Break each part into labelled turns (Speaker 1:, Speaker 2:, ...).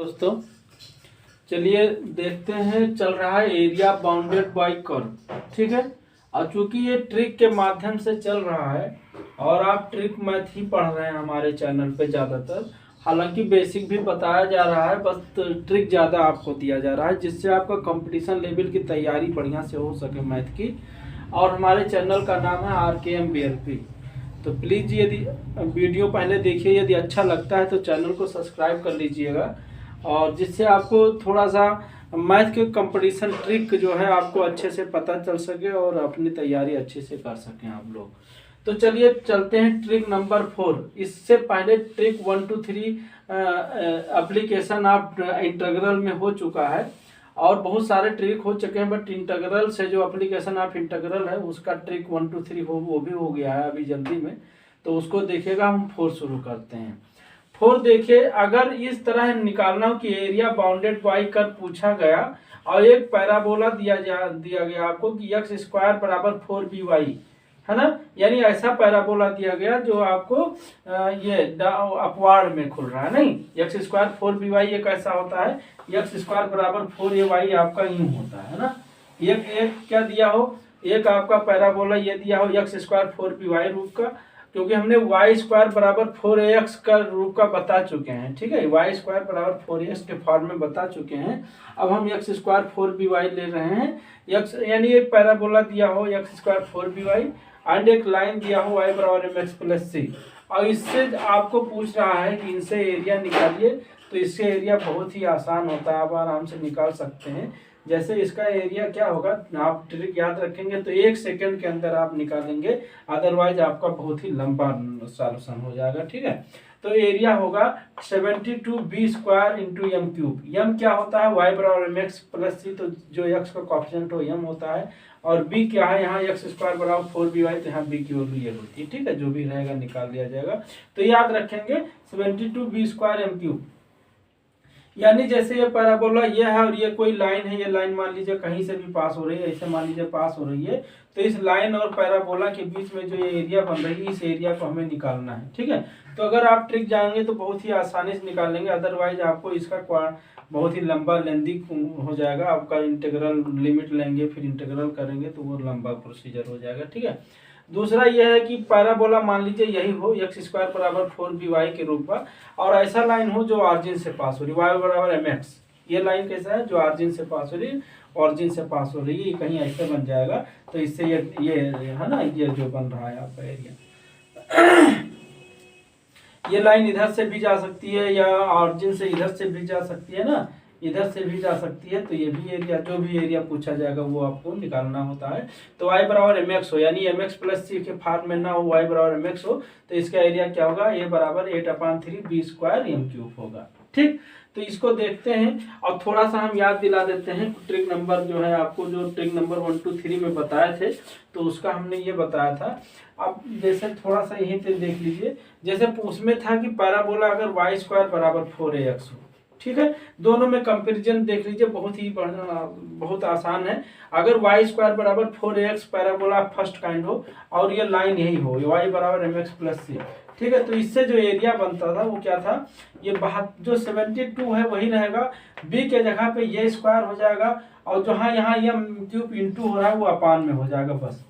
Speaker 1: दोस्तों चलिए देखते हैं। चल रहा है एरिया बाउंडेड बाय कर्व, ठीक है। और चूंकि ये ट्रिक के माध्यम से चल रहा है और आप ट्रिक मैथ ही पढ़ रहे हैं हमारे चैनल पे ज़्यादातर, हालांकि बेसिक भी बताया जा रहा है, बस ट्रिक ज़्यादा आपको दिया जा रहा है जिससे आपका कंपटीशन लेवल की तैयारी बढ़िया से हो सके मैथ की। और हमारे चैनल का नाम है RKM BLP। तो प्लीज़ यदि वीडियो पहले देखिए, यदि अच्छा लगता है तो चैनल को सब्सक्राइब कर लीजिएगा, और जिससे आपको थोड़ा सा मैथ के कंपटीशन ट्रिक जो है आपको अच्छे से पता चल सके और अपनी तैयारी अच्छे से कर सकें आप लोग। तो चलिए चलते हैं ट्रिक नंबर 4। इससे पहले ट्रिक 1 2 3 एप्लीकेशन आप इंटीग्रल में हो चुका है और बहुत सारे ट्रिक हो चुके हैं, बट इंटीग्रल से जो एप्लीकेशन आप इंटीग्रल है उसका ट्रिक 1 2 3 वो भी हो गया है अभी जल्दी में, तो उसको देखिएगा। हम 4 शुरू करते हैं। 4 देखिए, अगर इस तरह निकालना हो कि एरिया बाउंडेड बाय कर्व पूछा गया और एक पैराबोला दिया गया आपको कि x² बराबर 4by, है ना, यानी ऐसा पैराबोला दिया गया जो आपको ये अपवार्ड में खुल रहा है, नहीं x² 4by ये कैसा होता है, x² बराबर 4ay आपका यूं होता है ना। एक क्या दिया हो, एक आपका पैराबोला ये दिया हो x² 4by रूप का, क्योंकि हमने y² बराबर 4ax का रूप का बता चुके हैं, ठीक है, y² बराबर 4ax के फॉर्म में बता चुके हैं। अब हम x² 4by ले रहे हैं। x यानी एक पैराबोला दिया हो x² 4by एंड एक लाइन दिया हो y बराबर mx प्लस c, और इससे आपको पूछ रहा है कि इनसे एरिया निकालिए। तो इससे एरिया बहुत ही आसान होता है, आप आराम से निकाल सकते हैं। जैसे इसका एरिया क्या होगा, आप ट्रिक याद रखेंगे तो 1 सेकंड के अंदर आप निकालेंगे, अदरवाइज आपका बहुत ही लंबा सॉल्यूशन हो जाएगा, ठीक है। तो एरिया होगा 72b² इंटू m³। m क्या होता है, y बराबर mx प्लस c, तो जो x का कॉफिशिएंट हो m होता है, और b क्या है यहाँ x² बराबर 4by, तो यहाँ b की वैल्यू ये होती है, ठीक है, जो भी रहेगा निकाल लिया जाएगा। तो याद रखेंगे 72b² m³, यानी जैसे ये पैराबोला ये है और ये कोई लाइन है, ये लाइन मान लीजिए कहीं से भी पास हो रही है, ऐसे मान लीजिए पास हो रही है, तो इस लाइन और पैराबोला के बीच में जो ये एरिया बन रही है, इस एरिया को हमें निकालना है, ठीक है। तो अगर आप ट्रिक जाएंगे तो बहुत ही आसानी से निकाल लेंगे, अदरवाइज आपको इसका बहुत ही लंबा लेंदी हो जाएगा। आपका इंटीग्रल लिमिट लेंगे फिर इंटीग्रल करेंगे तो वो लंबा प्रोसीजर हो जाएगा, ठीक है। दूसरा यह है कि पैराबोला मान लीजिए यही हो x² बराबर 4by के रूप का, और ऐसा लाइन हो जो ऑरिजिन से पास हो रही, y बराबर mx, ये लाइन कैसा है जो ऑरिजिन से पास हो रही, ऑरिजिन से पास हो रही है, कहीं ऐसे बन जाएगा। तो इससे ये है ना, ये जो बन रहा है आपका एरिया, ये लाइन इधर से भी जा सकती है या ऑरिजिन से इधर से भी जा सकती है ना, इधर से भी जा सकती है। तो ये भी एरिया, जो भी एरिया पूछा जाएगा वो आपको निकालना होता है। तो y बराबर mx हो, यानी mx प्लस c के फॉर्म में ना हो, y बराबर mx हो, तो इसका एरिया क्या होगा, a बराबर 8/3b² m³ होगा, ठीक। तो इसको देखते हैं और थोड़ा सा हम याद दिला देते हैं। ट्रिक नंबर जो है आपको, जो ट्रिक नंबर 1 2 3 में बताए थे, तो उसका हमने ये बताया था। अब जैसे थोड़ा सा यहीं पे देख लीजिए, जैसे उसमें था कि पैराबोला अगर y² बराबर 4ax हो, ठीक है, दोनों में कंपैरिजन देख लीजिए, बहुत आसान है। अगर y² बराबर 4ax पैराबोला फर्स्ट काइंड हो और ये लाइन यही हो y बराबर mx प्लस c, ठीक है, तो इससे जो एरिया बनता था वो क्या था, ये जो 72 है वही रहेगा, b के जगह पे ये स्क्वायर हो जाएगा, और जहाँ यहाँ ये m³ इंटू हो रहा है वो अपान में हो जाएगा, बस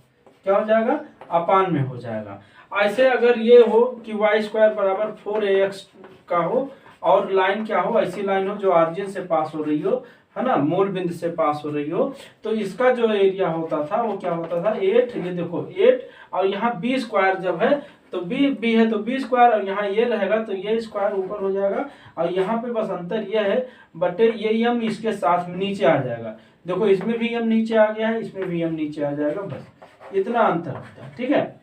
Speaker 1: क्या हो जाएगा, अपान में हो जाएगा। ऐसे अगर ये हो कि y² बराबर 4ax का हो और लाइन क्या हो, ऐसी लाइन हो जो ऑरिजिन से पास हो रही हो, है ना, मूल बिंदु से पास हो रही हो, तो इसका जो एरिया होता था वो क्या होता था, 8, ये देखो 8, और यहाँ b² जब है तो b है तो b², और यहाँ ये रहेगा तो ये स्क्वायर ऊपर हो जाएगा, और यहाँ पे बस अंतर ये है बटे ये m इसके साथ में नीचे आ जाएगा। देखो इसमें भी m नीचे आ गया है, इसमें भी m नीचे आ जाएगा, बस इतना अंतर होता है, ठीक है।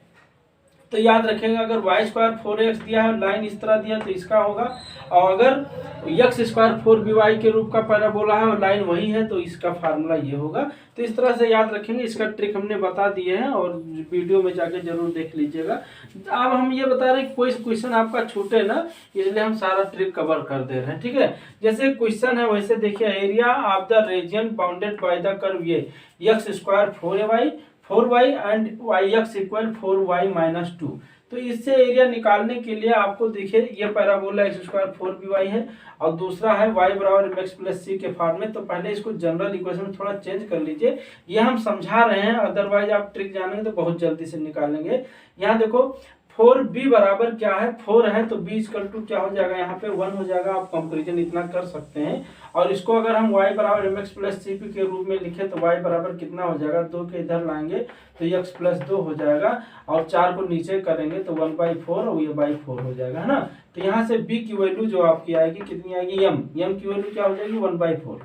Speaker 1: तो याद रखेंगे, अगर y² 4ax दिया है, लाइन इस तरह दिया तो इसका होगा, और अगर x² 4by के रूप का पैराबोला है और लाइन वही है तो इसका फार्मूला ये होगा। तो इस तरह से याद रखेंगे। इसका ट्रिक हमने बता दिए हैं और वीडियो में जाके जरूर देख लीजिएगा। अब हम ये बता रहे हैं कोई क्वेश्चन आपका छूटे ना, इसलिए हम सारा ट्रिक कवर कर दे रहे हैं, ठीक है। जैसे क्वेश्चन है वैसे देखिए, area of the region bounded by the curve ये x² 4y and yx equal 4y - 2, तो इससे एरिया निकालने के लिए आपको देखिए ये पैराबोला x² 4by है और दूसरा है y बराबर mx प्लस सी के फॉर्म में। तो पहले इसको जनरल इक्वेशन में थोड़ा चेंज कर लीजिए, ये हम समझा रहे हैं, अदरवाइज आप ट्रिक जानेंगे तो बहुत जल्दी से निकालेंगे। यहाँ देखो 4b बराबर क्या है, 4 है तो b इक्वल टू क्या हो जाएगा, यहाँ पे 1 हो जाएगा। आप कंपेरिजन इतना कर सकते हैं। और इसको अगर हम y बराबर mx प्लस सी के रूप में लिखे तो y बराबर कितना हो जाएगा, 2 के इधर लाएंगे तो x प्लस 2 हो जाएगा और 4 को नीचे करेंगे तो 1/4 और ये बाई 4 हो जाएगा, है ना। तो यहाँ से b की वैल्यू जो आपकी आएगी कितनी आएगी, m की वैल्यू क्या हो जाएगी 1/4,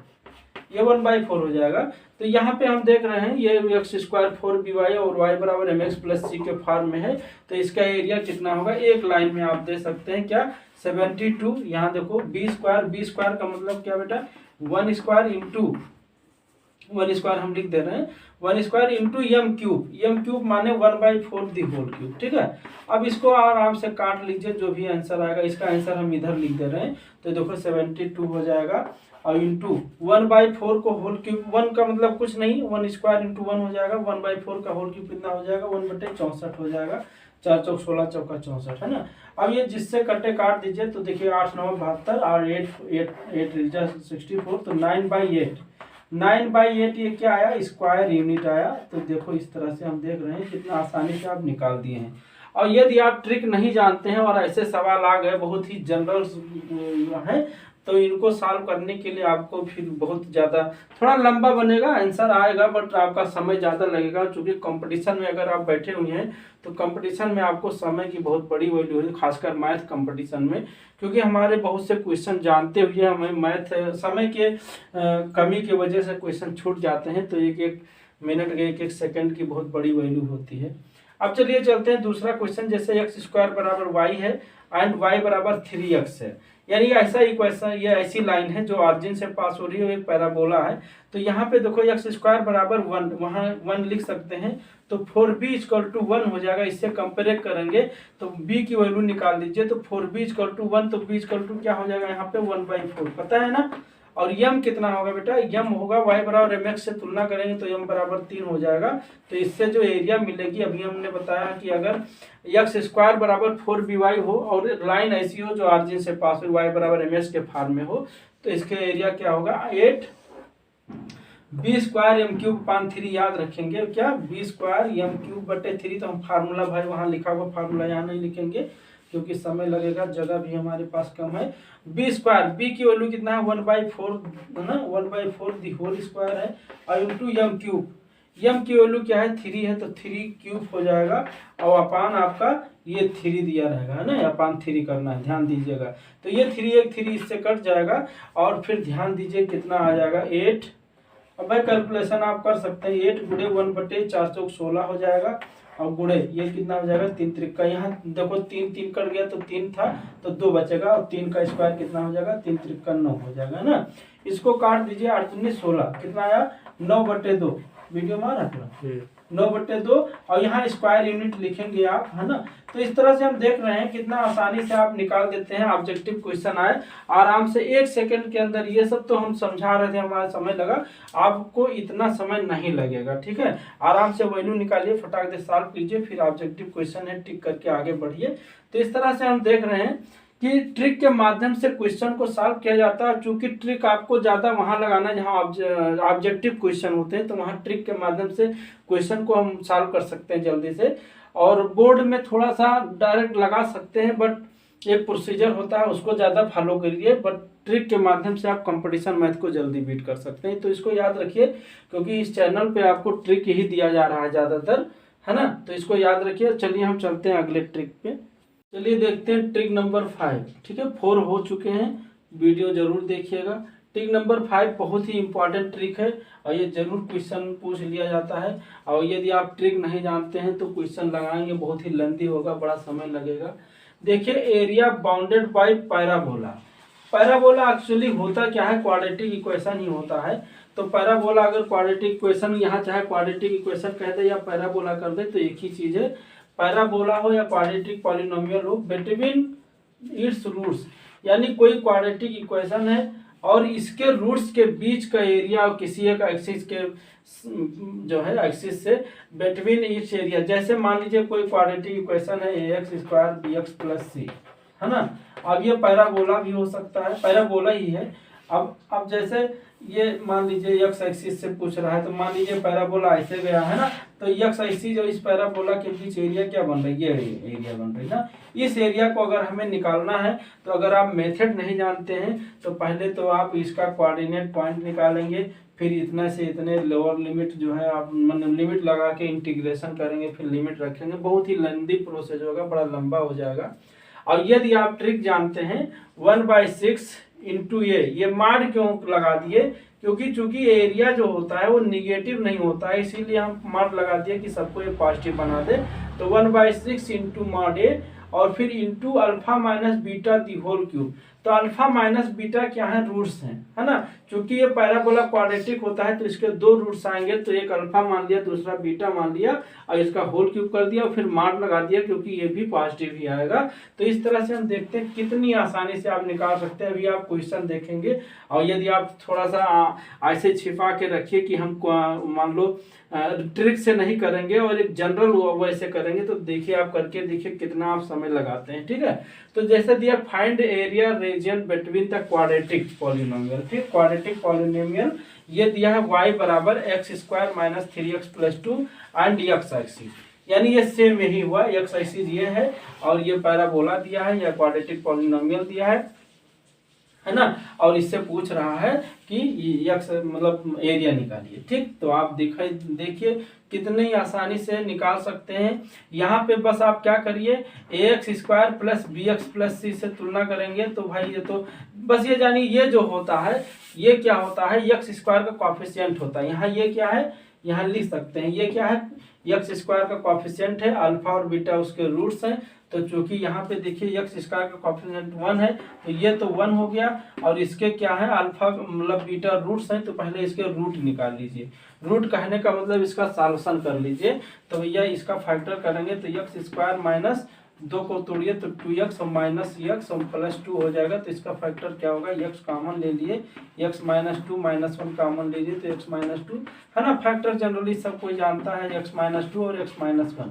Speaker 1: ये 1/4 हो जाएगा। तो यहाँ पे हम देख रहे हैं ये x² 4by और y बराबर mx प्लस सी के फॉर्म में है। तो इसका एरिया कितना होगा, एक लाइन में आप दे सकते हैं क्या 72। यहाँ देखो b² का मतलब क्या बेटा 1² इंटू 1² हम लिख दे रहे हैं 1² इंटू m क्यूब माने 1/4 दी होल क्यूब, ठीक है। अब इसको आराम से काट लीजिए, जो भी आंसर आएगा इसका आंसर हम इधर लिख दे रहे हैं। तो देखो 72 हो जाएगा और इंटू 1/4 को होल क्यूब, 1 का मतलब कुछ नहीं 1² इंटू 1 हो जाएगा, 1/4 का होल क्यूब कितना हो जाएगा 1/64 हो जाएगा, 4 चौक 16 चौका 64, है ना। अब ये जिससे कट्टे काट दीजिए तो देखिए 8 9 72 और 8 64 तो 9/8 ये क्या आया, स्क्वायर यूनिट आया। तो देखो इस तरह से हम देख रहे हैं कितना आसानी से आप निकाल दिए हैं। और यदि आप ट्रिक नहीं जानते हैं और ऐसे सवाल आ गए बहुत ही जनरल है तो इनको सॉल्व करने के लिए आपको फिर बहुत ज़्यादा थोड़ा लंबा बनेगा, आंसर आएगा बट आपका समय ज़्यादा लगेगा। क्योंकि कंपटीशन में अगर आप बैठे हुए हैं तो कंपटीशन में आपको समय की बहुत बड़ी वैल्यू है, खासकर मैथ कंपटीशन में। क्योंकि हमारे बहुत से क्वेश्चन जानते हुए हमें मैथ समय के कमी की वजह से क्वेश्चन छूट जाते हैं, तो एक एक मिनट के एक एक सेकंड की बहुत बड़ी वैल्यू होती है। अब चलिए चलते हैं दूसरा क्वेश्चन। जैसे x² बराबर y है एंड y बराबर 3x है, यानी ऐसा इक्वेशन, ये ऐसी लाइन है जो ऑरिजिन से पास हो रही है, एक पैराबोला है। तो यहाँ पे देखो x² बराबर 1, वहाँ 1 लिख सकते हैं तो 4b इक्वल टू 1 हो जाएगा। इससे कंपेयर करेंगे तो b की वैल्यू निकाल लीजिए तो 4b इक्वल टू 1 तो b इक्वल टू क्या हो जाएगा यहाँ पे 1/4, पता है ना। और m कितना होगा बेटा, m होगा y बराबर mx से तुलना करेंगे तो m बराबर 3 हो जाएगा। तो इससे जो एरिया मिलेगी, अभी हमने बताया कि अगर x² बराबर 4by हो और लाइन ऐसी हो जो ऑरिजिन से पास हो y बराबर mx के फॉर्म में हो तो इसके एरिया क्या होगा 8b² m³ 3 याद रखेंगे क्या, b² m³/3। तो हम फार्मूला भाई वहाँ लिखा हुआ फार्मूला यहाँ नहीं लिखेंगे क्योंकि समय लगेगा, जगह भी हमारे पास कम है। b² b की वैल्यू कितना है 1/4 है ना, 1/4 दी होल स्क्वायर है और इंटू m³ m की वैल्यू क्या है 3 है तो 3³ हो जाएगा और अपान आपका ये 3 दिया रहेगा, है ना, अपान 3 करना है, ध्यान दीजिएगा। तो ये 3 इससे कट जाएगा और फिर ध्यान दीजिए कितना आ जाएगा 8। अब भाई कैलकुलेशन आप कर सकते हैं, 8 गुणे 1/4 चौक 16 हो जाएगा और गुणे ये कितना हो जाएगा 3 त्रिका, यहाँ देखो 3 कट गया तो 3 था तो 2 बचेगा और 3 का स्क्वायर कितना हो जाएगा 3 त्रिका 9 हो जाएगा ना। इसको काट दीजिए 8 दूनी 16 कितना आया 9/2, वीडियो में आ रहा है 9/2 और यहाँ स्क्वायर यूनिट लिखेंगे आप, है ना। तो इस तरह से हम देख रहे हैं कितना आसानी से आप निकाल देते हैं। ऑब्जेक्टिव क्वेश्चन आए आराम से 1 सेकंड के अंदर, ये सब तो हम समझा रहे थे, हमारा समय लगा, आपको इतना समय नहीं लगेगा, ठीक है। आराम से वैल्यू निकालिए, फटाक से सॉल्व कीजिए, फिर ऑब्जेक्टिव क्वेश्चन है टिक करके आगे बढ़िए। तो इस तरह से हम देख रहे हैं कि ट्रिक के माध्यम से क्वेश्चन को सॉल्व किया जाता है। चूंकि ट्रिक आपको ज़्यादा वहाँ लगाना है जहाँ ऑब्जेक्टिव क्वेश्चन होते हैं, तो वहाँ ट्रिक के माध्यम से क्वेश्चन को हम सॉल्व कर सकते हैं जल्दी से। और बोर्ड में थोड़ा सा डायरेक्ट लगा सकते हैं बट एक प्रोसीजर होता है उसको ज़्यादा फॉलो करिए, बट ट्रिक के माध्यम से आप कंपटीशन मैथ को जल्दी बीट कर सकते हैं। तो इसको याद रखिए क्योंकि इस चैनल पे आपको ट्रिक ही दिया जा रहा है ज़्यादातर, है ना। तो इसको याद रखिए। चलिए हम चलते हैं अगले ट्रिक पे। चलिए देखते हैं ट्रिक नंबर 5, ठीक है। 4 हो चुके हैं, वीडियो जरूर देखिएगा। ट्रिक नंबर 5 बहुत ही इंपॉर्टेंट ट्रिक है और ये जरूर क्वेश्चन पूछ लिया जाता है। और यदि आप ट्रिक नहीं जानते हैं तो क्वेश्चन लगाएंगे बहुत ही लेंथी होगा, बड़ा समय लगेगा। देखिए area bounded bye parabola. Parabola actually होता क्या है, क्वाड्रेटिक इक्वेशन ही होता है। तो पैराबोला अगर क्वाड्रेटिक इक्वेशन, यहाँ चाहे क्वाड्रेटिक इक्वेशन कह दे या पैराबोला कर दे तो एक ही चीज है। पैराबोला हो या क्वाड्रेटिक पॉलिनोमियल हो, बिटवीन इट्स रूट्स, यानी कोई क्वाड्रेटिक इक्वेशन है और इसके रूट्स के बीच का एरिया और किसी एक एक्सिस के जो है एक्सिस से बिटवीन ईच एरिया, जैसे मान लीजिए कोई क्वाड्रेटिक इक्वेशन है ax² bx + c, है ना। अब ये पैराबोला भी हो सकता है, पैराबोला ही है। अब जैसे ये मान लीजिए x एक्सिस से पूछ रहा है, तो मान लीजिए पैराबोला ऐसे गया है ना, तो x एक्सिस और इस पैराबोला के बीच एरिया क्या बन रही है, ये एरिया बन रही है ना। इस एरिया को अगर हमें निकालना है तो अगर आप मेथड नहीं जानते हैं तो पहले तो आप इसका कोऑर्डिनेट पॉइंट निकालेंगे, फिर इतना से इतने लोअर लिमिट जो है आप मतलब लिमिट लगा के इंटीग्रेशन करेंगे, फिर लिमिट रखेंगे, बहुत ही लेंदी प्रोसेस होगा, बड़ा लंबा हो जाएगा। और यदि आप ट्रिक जानते हैं 1/6 इंटू ये माड क्यों लगा दिए, क्योंकि चूंकि एरिया जो होता है वो निगेटिव नहीं होता है, इसीलिए हम माड लगा दिए कि सबको ये पॉजिटिव बना दे। तो 1/6 इंटू मॉड ए और फिर into alpha minus beta the whole cube. तो अल्फा माइनस बीटा क्या है, रूट्स हैं, है ना। क्योंकि ये पैराबोला क्वाड्रेटिक होता है तो इसके दो रूट्स आएंगे, तो एक अल्फा मान लिया, दूसरा बीटा मान लिया और इसका होल क्यूब कर दिया और फिर माड लगा दिया, क्योंकि ये भी पॉजिटिव ही आएगा। तो इस तरह से हम देखते हैं कितनी आसानी से आप निकाल सकते हैं। अभी आप क्वेश्चन देखेंगे और यदि आप थोड़ा सा ऐसे छिपा के रखिए कि हम मान लो ट्रिक से नहीं करेंगे और एक जनरल वैसे करेंगे, तो देखिए आप करके देखिए कितना आप समय लगाते हैं, ठीक है। तो जैसे दिया find area region between the quadratic polynomial, ठीक, क्वाड्रेटिक पॉलिनोमियल ये दिया है y बराबर x² - 3x + 2 and x axis, यानी ये सेम यही हुआ, x एक्सिस ये है और ये पैराबोला दिया है या क्वाड्रेटिक पॉलिनोमियल दिया है ना। और इससे पूछ रहा है कि x मतलब एरिया निकालिए, ठीक। तो आप देखिए कितनी आसानी से निकाल सकते हैं। यहाँ पे बस आप क्या करिए, ax² + bx + c से तुलना करेंगे तो भाई ये तो बस ये जानिए ये जो होता है ये क्या होता है, x² का कॉफिशिएंट होता है। यहाँ ये क्या है, यहाँ लिख सकते हैं ये क्या है, x² का कॉफिशिएंट है, अल्फा और बीटा उसके रूट्स हैं। तो चूंकि यहाँ पे देखिए x² का कॉफिशिएंट 1 है तो ये तो 1 हो गया, और इसके क्या है अल्फा मतलब बीटा रूट्स हैं, तो पहले इसके रूट निकाल लीजिए। रूट कहने का मतलब इसका सॉल्यूशन कर लीजिए। तो भैया इसका फैक्टर करेंगे तो x² - 2 को तोड़िए तो 2x और -x और +2 हो जाएगा। तो इसका फैक्टर क्या होगा, x कॉमन ले लिए, x - 2 - 1 कॉमन ले लिए तो x - 2 है ना। फैक्टर जनरली सब कोई जानता है, x - 2 और x - 1,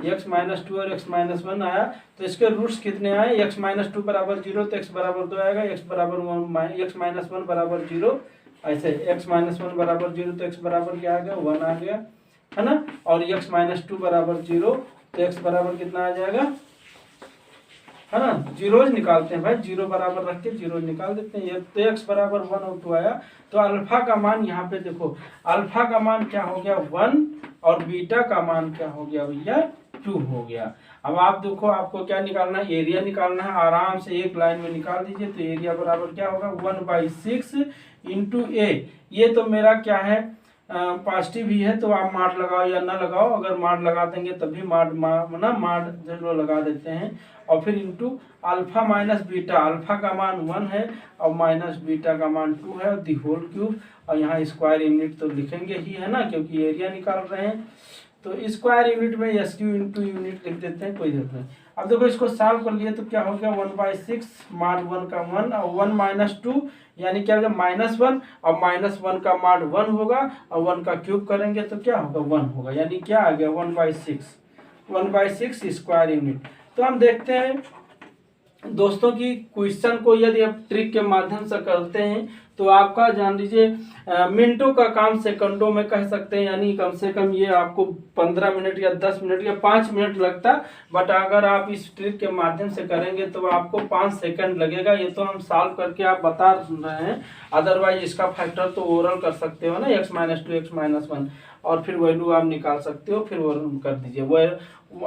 Speaker 1: x - 2 और x - 1 आया। तो इसके रूट्स कितने आए, x - 2 बराबर 0 तो x बराबर 2 आएगा, x बराबर 1 x - 1 बराबर 0, ऐसे x - 1 बराबर 0 तो x बराबर क्या आ गया, 1 आ गया, है ना। और x - 2 बराबर 0 तो x बराबर कितना आ जाएगा, है ना। जीरोज निकालते हैं भाई, 0 बराबर रख के जीरोज निकाल देते हैं। ये तो x बराबर 1 और 2 आया। तो अल्फा का मान यहाँ पे देखो, अल्फा का मान क्या हो गया 1 और बीटा का मान क्या हो गया भैया 2 हो गया। अब आप देखो आपको क्या निकालना है, एरिया निकालना है, आराम से एक लाइन में निकाल दीजिए। तो एरिया बराबर क्या होगा 1/6 इंटू ए, ये तो मेरा क्या है पॉजिटिव ही है, तो आप माड लगाओ या ना लगाओ, अगर माड लगा देंगे तभी माड जो लगा देते हैं। और फिर into alpha minus beta, alpha का मान 1 है और माइनस बीटा का मान 2 है, दी होल क्यूब। और यहाँ स्क्वायर यूनिट तो लिखेंगे ही है ना, क्योंकि एरिया निकाल रहे हैं। तो स्क्वायर यूनिट में SQ इंटू यूनिट लिख देते हैं, कोई जरूरत नहीं। अब देखो इसको सॉल्व कर लिए तो क्या हो गया 1/6 माड 1 का 1 और 1 - 2 यानी क्या होगा -1 और -1 का माड 1 होगा और 1 का क्यूब करेंगे तो क्या होगा 1 होगा, यानी क्या आ गया 1/6 स्क्वायर यूनिट। तो हम देखते हैं दोस्तों की क्वेश्चन को यदि आप ट्रिक के माध्यम से करते हैं तो आपका जान लीजिए मिनटों का काम सेकंडों में कह सकते हैं, यानी कम से कम ये आपको 15 मिनट या 10 मिनट या 5 मिनट लगता। बट अगर आप इस ट्रिक के माध्यम से करेंगे तो आपको 5 सेकंड लगेगा। ये तो हम सॉल्व करके आप बता रहे हैं, अदरवाइज इसका फैक्टर तो ओरल कर सकते हो ना, x - 2 x - 1 और फिर वैल्यू आप निकाल सकते हो, फिर ओरल कर दीजिए। वो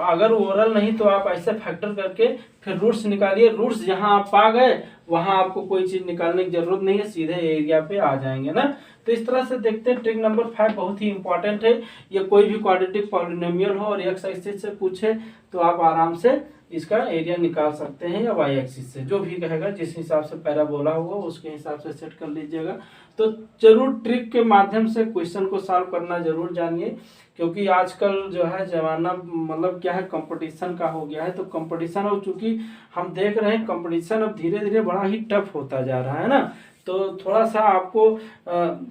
Speaker 1: अगर ओरल नहीं तो आप ऐसे फैक्टर करके फिर रूट्स निकालिए। रूट्स जहां आप पा गए वहां आपको कोई चीज निकालने की जरूरत नहीं है, सीधे एरिया पे आ जाएंगे ना। तो इस तरह से देखते हैं ट्रिक नंबर 5 बहुत ही इंपॉर्टेंट है। ये कोई भी क्वाड्रेटिक पॉलिनोमियल हो और x एक्सिस से पूछे तो आप आराम से इसका एरिया निकाल सकते हैं, या y एक्सिस से, जो भी कहेगा जिस हिसाब से पैराबोला होगा उसके हिसाब से सेट कर लीजिएगा। तो जरूर ट्रिक के माध्यम से क्वेश्चन को सॉल्व करना जरूर जानिए, क्योंकि आजकल जो है जमाना मतलब क्या है कंपटीशन का हो गया है। तो कंपटीशन और चूंकि हम देख रहे हैं कंपटीशन अब धीरे धीरे बड़ा ही टफ होता जा रहा है ना, तो थोड़ा सा आपको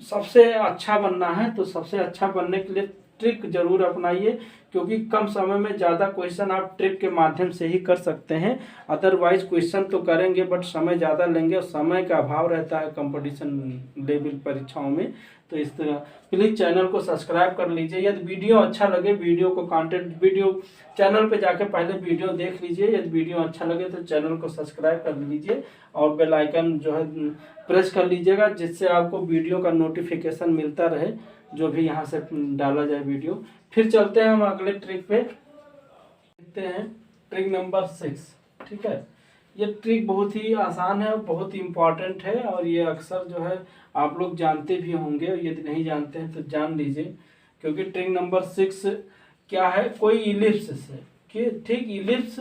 Speaker 1: सबसे अच्छा बनना है, तो सबसे अच्छा बनने के लिए ट्रिक जरूर अपनाइए, क्योंकि कम समय में ज़्यादा क्वेश्चन आप ट्रिक के माध्यम से ही कर सकते हैं। अदरवाइज क्वेश्चन तो करेंगे बट समय ज़्यादा लेंगे, और समय का अभाव रहता है कंपटीशन लेवल परीक्षाओं में। तो इस तरह प्लीज़ चैनल को सब्सक्राइब कर लीजिए। यदि वीडियो अच्छा लगे, वीडियो को कंटेंट वीडियो चैनल पे जाके पहले वीडियो देख लीजिए। यदि वीडियो अच्छा लगे तो चैनल को सब्सक्राइब कर लीजिए और बेल आइकन जो है प्रेस कर लीजिएगा, जिससे आपको वीडियो का नोटिफिकेशन मिलता रहे जो भी यहाँ से डाला जाए वीडियो। फिर चलते हैं हम अगले ट्रिक पे, देखते हैं ट्रिक नंबर 6। ठीक है, ये ट्रिक बहुत ही आसान है, बहुत ही इम्पॉर्टेंट है, और ये अक्सर जो है आप लोग जानते भी होंगे, यदि नहीं जानते हैं तो जान लीजिए। क्योंकि ट्रिक नंबर 6 क्या है, कोई इलिप्स से कि ठीक ellipse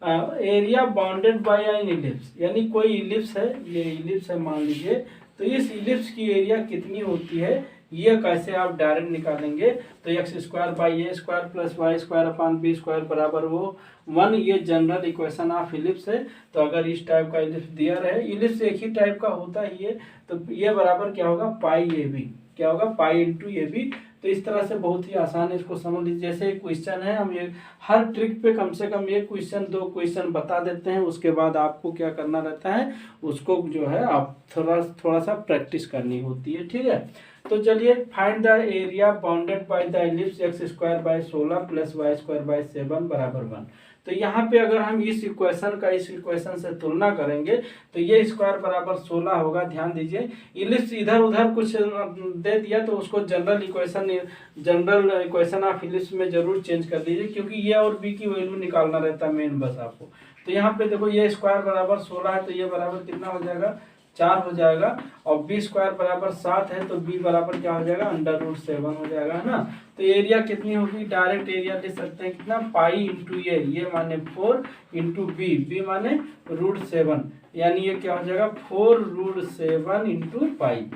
Speaker 1: area bounded bye N ellipse, यानी कोई इलिप्स है, ये इलिप्स है मान लीजिए, तो इस इलिप्स की एरिया कितनी होती है ये कैसे आप डायरेक्ट निकालेंगे। तो x² by A square plus y² upon b square बराबर वो 1, ये जनरल इक्वेशन ऑफ इलिप्स है। तो अगर इस टाइप का इलिप्स दिया रहे, इलिप्स एक ही टाइप का होता ही है, तो ये बराबर क्या होगा, पाई ए बी, क्या होगा, पाई इंटू ए बी। तो इस तरह से बहुत ही आसान है, इसको समझ लीजिए। जैसे एक क्वेश्चन है, हम ये हर ट्रिक पे कम से कम एक क्वेश्चन 2 क्वेश्चन बता देते हैं, उसके बाद आपको क्या करना रहता है, उसको जो है आप थोड़ा सा प्रैक्टिस करनी होती है। ठीक है, तो चलिए, find the area bounded by the ellipse x² by 16 plus y² by 7 बराबर 1। तो यहाँ पे अगर हम इस इक्वेशन का इस इक्वेशन से तुलना करेंगे तो ये स्क्वायर बराबर 16 होगा। ध्यान दीजिए, इलिप्स इधर उधर कुछ दे दिया तो उसको जनरल इक्वेशन ऑफ इलिप्स में जरूर चेंज कर दीजिए, क्योंकि ये और बी की वैल्यू निकालना रहता है मेन बस आपको। तो यहाँ पे देखो, ये स्क्वायर बराबर 16 है, तो ये बराबर कितना हो जाएगा, 4 हो जाएगा, और बी स्क्वायर बराबर 7 है, तो बी बराबर क्या हो जाएगा, √7 हो जाएगा, है ना। तो एरिया कितनी होगी, डायरेक्ट एरिया ले सकते हैं कितना, पाई इंटू ये माने 4 इंटू बी माने √7, यानी ये क्या हो जाएगा 4√7 इंटू पाई।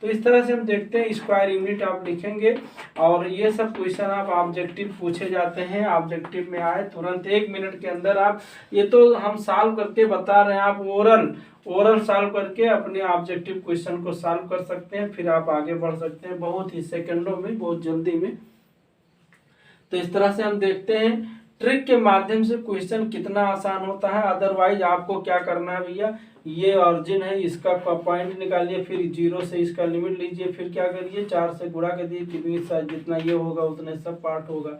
Speaker 1: तो इस तरह से हम देखते हैं, स्क्वायर यूनिट आप लिखेंगे, और ये सब क्वेश्चन आप ऑब्जेक्टिव पूछे जाते हैं। ऑब्जेक्टिव में आए तुरंत 1 मिनट के अंदर आप, ये तो हम सॉल्व करके बता रहे हैं, आप ओरल सॉल्व करके अपने ऑब्जेक्टिव क्वेश्चन को सॉल्व कर सकते हैं, फिर आप आगे बढ़ सकते हैं बहुत ही सेकंडों में, बहुत जल्दी में। तो इस तरह से हम देखते हैं ट्रिक के माध्यम से क्वेश्चन कितना आसान होता है। अदरवाइज आपको क्या करना है भैया, ये ऑरिजिन है, इसका पॉइंट निकालिए, फिर 0 से इसका लिमिट लीजिए, फिर क्या करिए 4 से गुणा कर दिए, कितनी साइज जितना ये होगा उतने सब पार्ट होगा।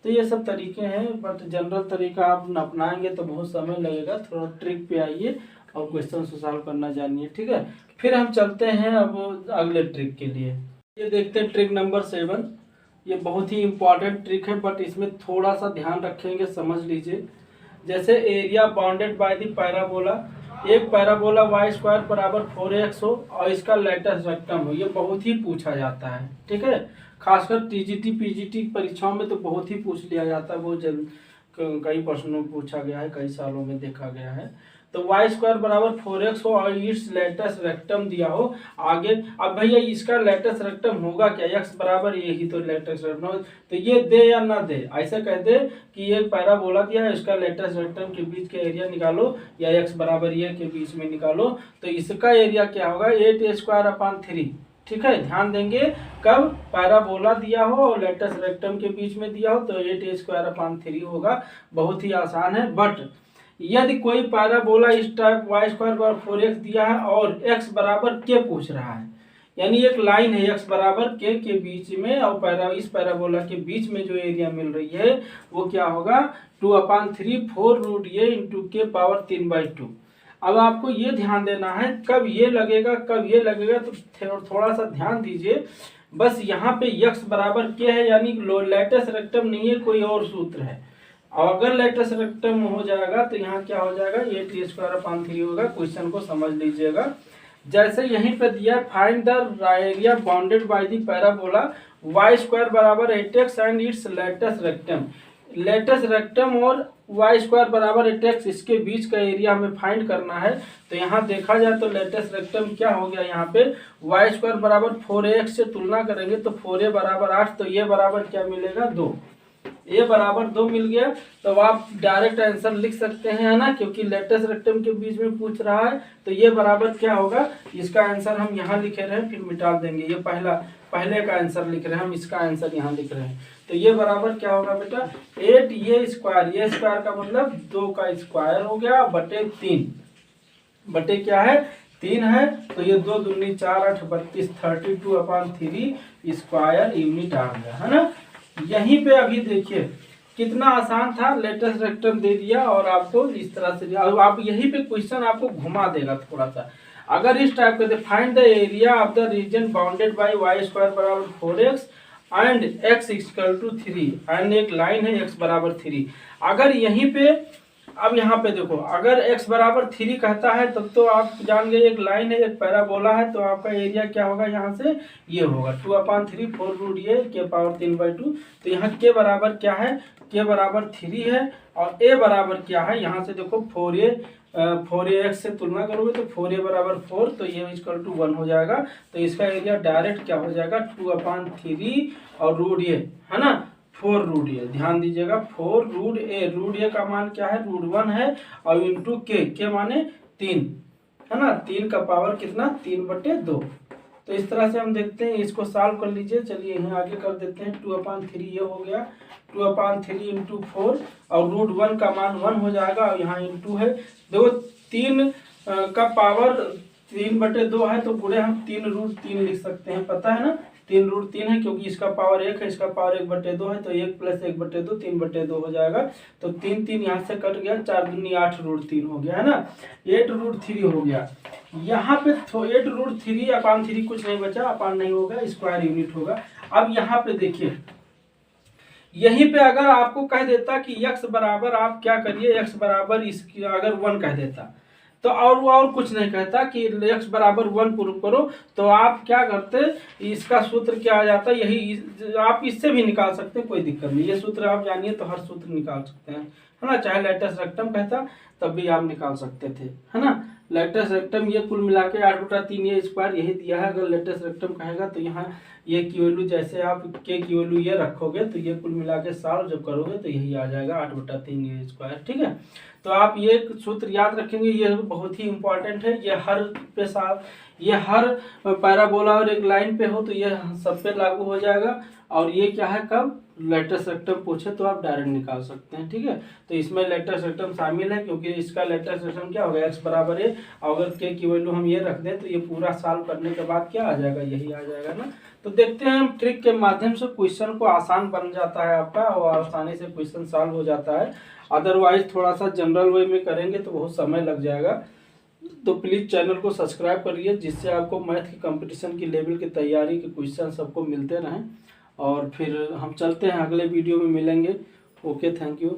Speaker 1: तो ये सब तरीके हैं, बट जनरल तरीका आप अपनाएंगे तो बहुत समय लगेगा। थोड़ा ट्रिक पे आइए और क्वेश्चन को सॉल्व करना जानिए। ठीक है, फिर हम चलते हैं अब अगले ट्रिक के लिए। ये देखते हैं ट्रिक नंबर 7। ये बहुत ही इंपॉर्टेंट ट्रिक है, बट इसमें थोड़ा सा ध्यान रखेंगे, समझ लीजिए। जैसे area bounded by the parabola, एक पैराबोला y² बराबर 4x हो और इसका लेटेस्ट रेक्टम हो, ये बहुत ही पूछा जाता है। ठीक है, खासकर टीजीटी पीजीटी परीक्षाओं में तो बहुत ही पूछ लिया जाता है, वो कई प्रश्नों में पूछा गया है, कई सालों में देखा गया है। तो y² बराबर 4x हो और इट्स लेटेस्ट रेक्टम दिया हो आगे। अब भैया इसका लेटेस्ट रेक्टम होगा क्या, x बराबर यही तो लेटेस्ट रेक्टम, तो ये दे या ना दे, ऐसा कह दे कि ये पैराबोला दिया है, इसका लेटेस्ट रेक्टम के बीच के एरिया निकालो, या x बराबर ये के बीच में निकालो। तो इसका एरिया क्या होगा, 8a² 3। ठीक है, ध्यान देंगे, कब पैराबोला दिया हो और लेटेस्ट रेक्टम के बीच में दिया हो तो 8a² 3 होगा। बहुत ही आसान है। बट यदि कोई पैराबोला इस टाइप y² बराबर 4x दिया है और x बराबर k पूछ रहा है, यानी एक लाइन है x बराबर k के बीच में, और इस पैराबोला के बीच में जो एरिया मिल रही है वो क्या होगा, 2/3 4√a इंटू k पावर 3/2। अब आपको ये ध्यान देना है कब ये लगेगा कब ये लगेगा, तो थोड़ा सा ध्यान दीजिए। बस यहाँ पे x बराबर k है, यानी लेटेस्ट रेक्टम नहीं है, कोई और सूत्र है। और अगर लेटेस्ट रेक्टम हो जाएगा तो यहाँ क्या हो जाएगा, 8a² 3 होगा। क्वेश्चन को समझ लीजिएगा। जैसे यहीं पे दिया, find the area bounded by the parabola y² बराबर 8x and it's latus rectum. Latus rectum और y² बराबर 8x, इसके बीच का एरिया हमें फाइंड करना है। तो यहाँ देखा जाए तो लेटेस्ट रेक्टम क्या हो गया, यहाँ पे y² बराबर 4ax से तुलना करेंगे तो 4a बराबर 8, तो ये बराबर क्या मिलेगा 2। ए बराबर 2 मिल गया, तो आप डायरेक्ट आंसर लिख सकते हैं, है ना, क्योंकि लेटेस्ट रेक्टम के बीच में पूछ रहा है। तो ये बराबर क्या होगा, इसका आंसर हम यहाँ लिखे रहे हैं, फिर मिटा देंगे, ये पहले का आंसर लिख रहे हैं हम, इसका आंसर यहाँ लिख रहे हैं। तो ये बराबर क्या होगा बेटा, 8 ये स्क्वायर का मतलब 2 का स्क्वायर हो गया बटे 3, बटे क्या है 3 है, तो ये 2 दूनी 4 8 32 32/3 स्क्वायर यूनिट आ गया, है ना। यहीं पे अभी देखिए कितना आसान था, लेटेस्ट रेक्टम दे दिया और आपको इस तरह से, आप यहीं पे क्वेश्चन आपको घुमा देगा थोड़ा सा। अगर इस टाइप का find the area of the region bounded by y square बराबर 4x and x equal to 3 and एक लाइन है x बराबर 3, अगर यहीं पे, अब यहाँ पे देखो, अगर x बराबर 3 कहता है तब तो आप जान गए एक लाइन है, एक पैराबोला है, तो आपका एरिया क्या होगा, यहाँ से ये होगा 2/3 4 रूट ये के पावर 3/2। तो यहाँ के बराबर क्या है, के बराबर 3 है, और a बराबर क्या है, यहाँ से देखो 4a x से तुलना करोगे तो 4a बराबर 4, तो ये इक्वल टू 1 हो जाएगा। तो इसका एरिया डायरेक्ट क्या हो जाएगा 2/3 और रूट ये, है ना, 4 रूट ए, ध्यान दीजिएगा 4 रूट ए का मान क्या है, रूट 1 है, और इंटू के माने 3, है ना, 3 का पावर कितना 3/2। तो इस तरह से हम देखते हैं, इसको सॉल्व कर लीजिए। चलिए यहाँ आगे कर देते हैं, 2/3 ये हो गया, 2/3 इंटू 4, और रूट 1 का मान 1 हो जाएगा, और यहाँ इंटू है, देखो 3 का पावर 3/2 है, तो गुणे हम 3 रूट 3 लिख सकते हैं, पता है ना, 3 रूट 3 है, क्योंकि इसका पावर 1 है, इसका पावर 1/2 है, तो 1 + 1/2 3/2 हो जाएगा। तो 3 यहाँ से कट गया, 4 दूनी 8 रूट 3 हो गया, है ना, 8 रूट 3 हो गया। यहाँ पे 8 रूट 3/3 कुछ नहीं बचा, अपान नहीं होगा, स्क्वायर यूनिट होगा। अब यहाँ पे देखिए, यहीं पे अगर आपको कह देता कि x बराबर, आप क्या करिए, x बराबर इसकी अगर 1 कह देता, तो और कुछ नहीं कहता कि x बराबर 1 प्रूव करो, तो आप क्या करते, इसका सूत्र क्या आ जाता, यही आप इससे भी निकाल सकते हैं, कोई दिक्कत नहीं, ये सूत्र आप जानिए तो हर सूत्र निकाल सकते हैं, है ना, चाहे लेटेस्ट रेक्टम कहता तब भी आप निकाल सकते थे, है ना। लेटेस्ट रेक्टम ये कुल मिला के 8/3 ये स्क्वायर यही दिया है। अगर लेटेस्ट रेक्टम कहेगा तो यहाँ ये की वैल्यू, जैसे आप के की वैल्यू ये रखोगे तो ये कुल मिला के सॉल्व जब करोगे तो यही आ जाएगा 8/3 ये स्क्वायर, ठीक है। तो आप ये सूत्र याद रखेंगे, ये बहुत ही इंपॉर्टेंट है, ये हर पैराबोला और एक लाइन पे हो तो ये सब पे लागू हो जाएगा। और ये क्या है, कब लेटेस्ट रेक्टम पूछे तो आप डायरेक्ट निकाल सकते हैं, ठीक है। तो इसमें लेटेस्ट रेक्टम शामिल है, क्योंकि इसका लेटेस्ट रेक्टम क्या होगा, x बराबर है, अगर के की वैल्यू हम ये रख दें तो ये पूरा सॉल्व करने के बाद क्या आ जाएगा, यही आ जाएगा ना। तो देखते हैं हम ट्रिक के माध्यम से क्वेश्चन को आसान बन जाता है आपका, और आसानी से क्वेश्चन सॉल्व हो जाता है। अदरवाइज थोड़ा सा जनरल वे में करेंगे तो बहुत समय लग जाएगा। तो प्लीज़ चैनल को सब्सक्राइब करिए, जिससे आपको मैथ की कंपटीशन की लेवल की तैयारी के क्वेश्चन सबको मिलते रहें। और फिर हम चलते हैं, अगले वीडियो में मिलेंगे। Okay, thank you.